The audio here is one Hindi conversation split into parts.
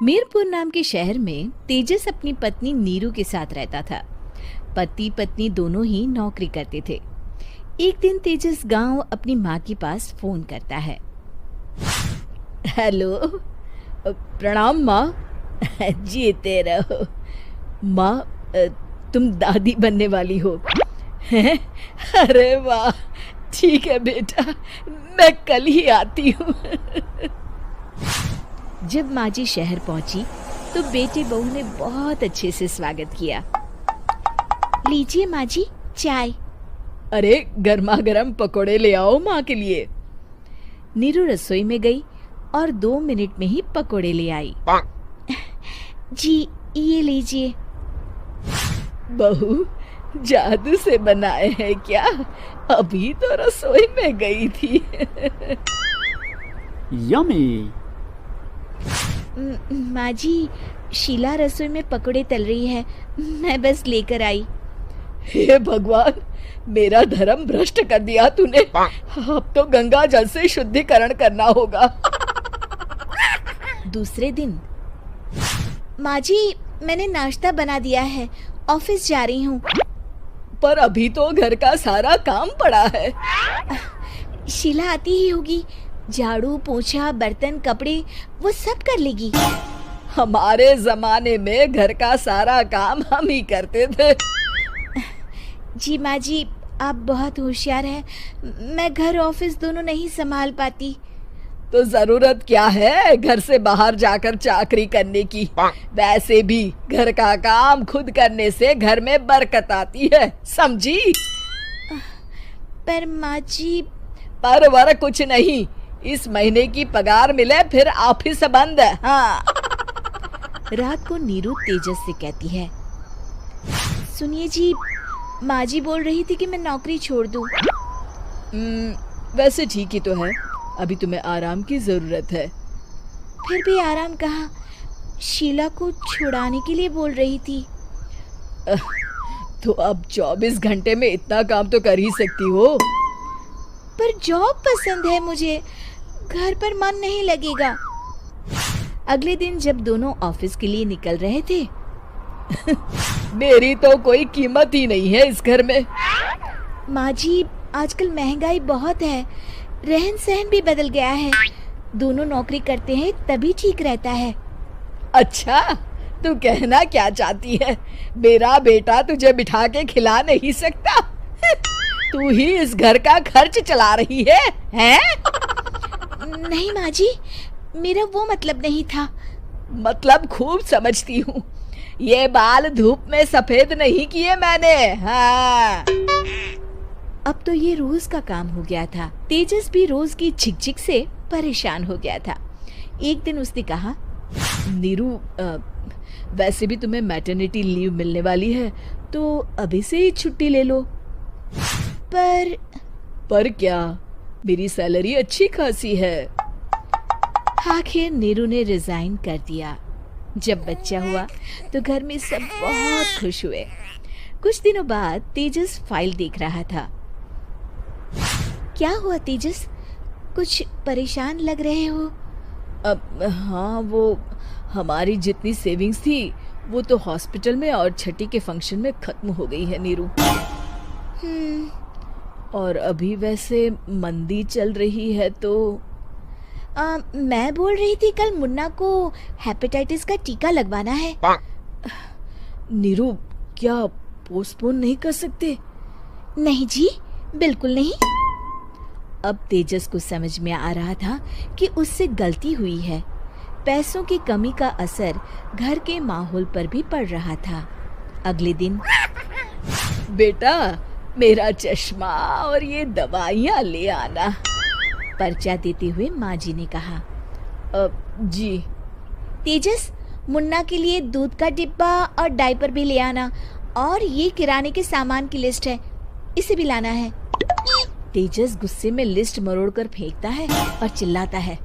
मीरपुर नाम के शहर में तेजस अपनी पत्नी नीरू के साथ रहता था। पति पत्नी दोनों ही नौकरी करते थे। एक दिन तेजस गांव अपनी माँ के पास फोन करता है। हेलो, प्रणाम माँ। जीते रहो माँ, तुम दादी बनने वाली हो हैं? अरे वाह, ठीक है बेटा, मैं कल ही आती हूँ। जब माँ जी शहर पहुंची तो बेटे बहू ने बहुत अच्छे से स्वागत किया। लीजिए माँ जी, चाय। अरे गर्मा गर्म पकोड़े ले आओ माँ के लिए। नीरू रसोई में गई और 2 मिनट में ही पकोड़े ले आई। जी ये लीजिए। बहू, जादू से बनाए हैं क्या? अभी तो रसोई में गई थी। यम्मी। माँ जी, शीला रसोई में पकोड़े तल रही है, मैं बस लेकर आई। हे भगवान, मेरा धर्म भ्रष्ट कर दिया तूने। अब तो गंगा जल से शुद्धिकरण करना होगा। दूसरे दिन, माँ जी मैंने नाश्ता बना दिया है, ऑफिस जा रही हूँ। पर अभी तो घर का सारा काम पड़ा है। शीला आती ही होगी, झाड़ू पोछा बर्तन कपड़े वो सब कर लेगी। हमारे जमाने में घर का सारा काम हम ही करते थे। जी माँ जी, आप बहुत होशियार हैं, मैं घर ऑफिस दोनों नहीं संभाल पाती। तो जरूरत क्या है घर से बाहर जाकर चाकरी करने की? वैसे भी घर का काम खुद करने से घर में बरकत आती है, समझी? पर माँ जी। पर वर कुछ नहीं, इस महीने की पगार मिले फिर ऑफिस बंद। हाँ। रात को नीरू तेजस से कहती है, सुनिए जी, माँ जी बोल रही थी कि मैं नौकरी छोड़ दूं। वैसे ठीक ही तो है, अभी तुम्हें आराम की जरूरत है। फिर भी आराम कहाँ, शीला को छुड़ाने के लिए बोल रही थी। तो अब 24 घंटे में इतना काम तो कर ही सकती हो। पर जॉब पसंद है मुझे, घर पर मन नहीं लगेगा। अगले दिन जब दोनों ऑफिस के लिए निकल रहे थे, मेरी तो कोई कीमत ही नहीं है इस घर में। माँ जी, आजकल महंगाई बहुत है, रहन सहन भी बदल गया है, दोनों नौकरी करते हैं तभी ठीक रहता है। अच्छा, तू कहना क्या चाहती है? मेरा बेटा तुझे बिठा के खिला नहीं सकता? तू ही इस घर का खर्च चला रही है, हैं? नहीं माँ जी, मेरा वो मतलब नहीं था। मतलब खूब समझती हूँ, ये बाल धूप में सफेद नहीं किए मैंने। हाँ। अब तो ये रोज का काम हो गया था। तेजस भी रोज की झिकझिक से परेशान हो गया था। एक दिन उसने कहा, नीरू, वैसे भी तुम्हें मैटरनिटी लीव मिलने वाली है, तो अभी से ही छुट्टी ले लो। पर क्या, मेरी सैलरी अच्छी खासी है। आखिर नीरू ने रिजाइन कर दिया। जब बच्चा हुआ तो घर में सब बहुत खुश हुए। कुछ दिनों बाद तेजस फाइल देख रहा था। क्या हुआ तेजस, कुछ परेशान लग रहे हो? हाँ, वो हमारी जितनी सेविंग्स थी वो तो हॉस्पिटल में और छठी के फंक्शन में खत्म हो गई है नीरू। और अभी वैसे मंदी चल रही है तो मैं बोल रही थी कल मुन्ना को हेपेटाइटिस का टीका लगवाना है। नीरू, क्या पोस्टपोन नहीं कर सकते? नहीं जी, बिल्कुल नहीं। अब तेजस को समझ में आ रहा था कि उससे गलती हुई है। पैसों की कमी का असर घर के माहौल पर भी पड़ रहा था। अगले दिन, बेटा मेरा चश्मा और ये दवाइयाँ ले आना, पर्चा देते हुए माँ जी ने कहा। जी। तेजस, मुन्ना के लिए दूध का डिब्बा और डायपर भी ले आना, और ये किराने के सामान की लिस्ट है, इसे भी लाना है। तेजस गुस्से में लिस्ट मरोड़कर फेंकता है और चिल्लाता है,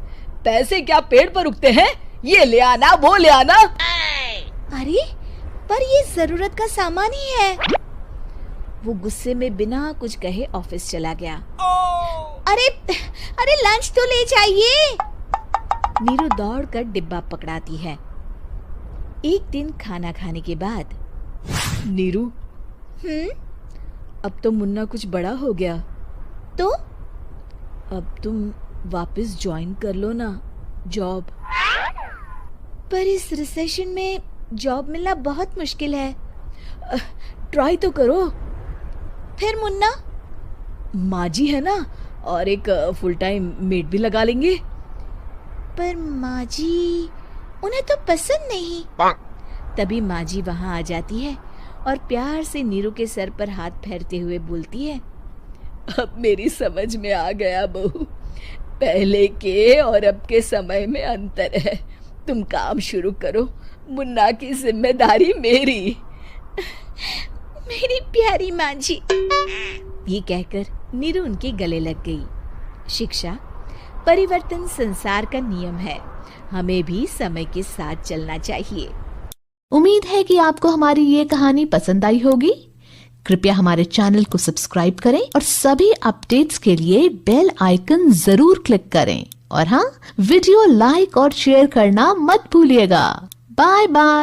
पैसे क्या पेड़ पर उगते हैं? ये ले आना, वो ले आना। अरे पर ये जरूरत का सामान ही है। वो गुस्से में बिना कुछ कहे ऑफिस चला गया। अरे लंच तो ले जाइए। नीरू दौड़कर डिब्बा पकड़ाती है एक दिन खाना खाने के बाद, नीरू, अब तो मुन्ना कुछ बड़ा हो गया, तो अब तुम वापस ज्वाइन कर लो ना जॉब। पर इस रिसेशन में जॉब मिलना बहुत मुश्किल है। ट्राई तो करो। फिर मुन्ना? माँ जी है ना, और एक फुल टाइम मेड भी लगा लेंगे। पर माँ जी, उन्हें तो पसंद नहीं। तभी माँ जी वहाँ आ जाती है और प्यार से नीरू के सर पर हाथ फेरते हुए बोलती है, अब मेरी समझ में आ गया बहू, पहले के और अब के समय में अंतर है। तुम काम शुरू करो, मुन्ना की जिम्मेदारी मेरी। मेरी प्यारी माँ जी। ये कहकर नीरू उनके गले लग गई। शिक्षा, परिवर्तन संसार का नियम है, हमें भी समय के साथ चलना चाहिए। उम्मीद है कि आपको हमारी ये कहानी पसंद आई होगी। कृपया हमारे चैनल को सब्सक्राइब करें और सभी अपडेट्स के लिए बेल आइकन जरूर क्लिक करें। और हाँ, वीडियो लाइक और शेयर करना मत भूलिएगा। Bye bye.